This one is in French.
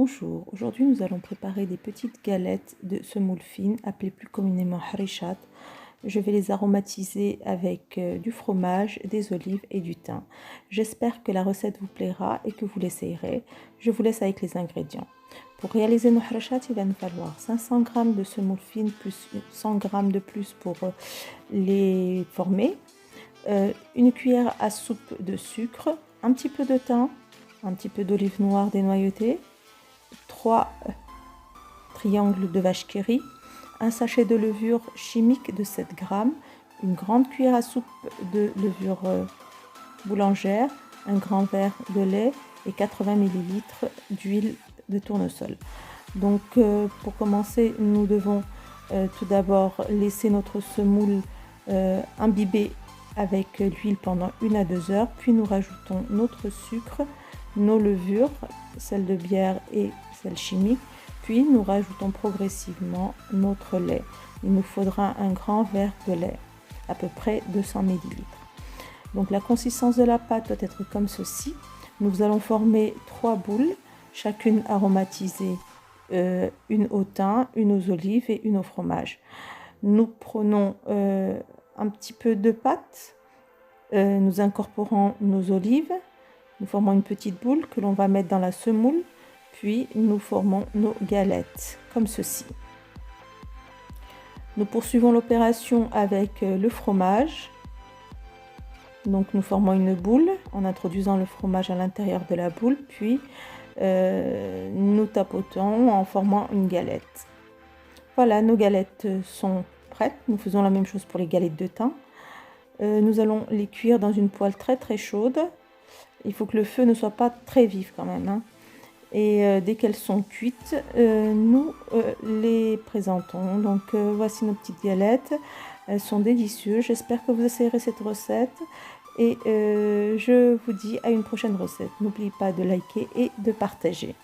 Bonjour, aujourd'hui nous allons préparer des petites galettes de semoule fine appelées plus communément harishat. Je vais les aromatiser avec du fromage, des olives et du thym. J'espère que la recette vous plaira et que vous l'essayerez. Je vous laisse avec les ingrédients. Pour réaliser nos harishat, il va nous falloir 500 g de semoule fine plus 100 g de plus pour les former, une cuillère à soupe de sucre, un petit peu de thym, un petit peu d'olive noire dénoyautée, 3 triangles de vache qui rit, un sachet de levure chimique de 7 g, une grande cuillère à soupe de levure boulangère, un grand verre de lait et 80 ml d'huile de tournesol. Donc pour commencer, nous devons tout d'abord laisser notre semoule imbiber avec l'huile pendant 1 à 2 heures, puis nous rajoutons notre sucre, nos levures, celle de bière et celle chimique, puis nous rajoutons progressivement notre lait. Il nous faudra un grand verre de lait, à peu près 200 ml. Donc la consistance de la pâte doit être comme ceci. Nous allons former 3 boules, chacune aromatisée, une au thym, une aux olives et une au fromage. Nous prenons un petit peu de pâte, nous incorporons nos olives, nous formons une petite boule que l'on va mettre dans la semoule, puis nous formons nos galettes, comme ceci. Nous poursuivons l'opération avec le fromage. Donc nous formons une boule en introduisant le fromage à l'intérieur de la boule, puis nous tapotons en formant une galette. Voilà, nos galettes sont prêtes. Nous faisons la même chose pour les galettes de thym. Nous allons les cuire dans une poêle très chaude. Il faut que le feu ne soit pas très vif quand même, hein. Et dès qu'elles sont cuites, nous les présentons. Donc voici nos petites galettes. Elles sont délicieuses. J'espère que vous essayerez cette recette. Et je vous dis à une prochaine recette. N'oubliez pas de liker et de partager.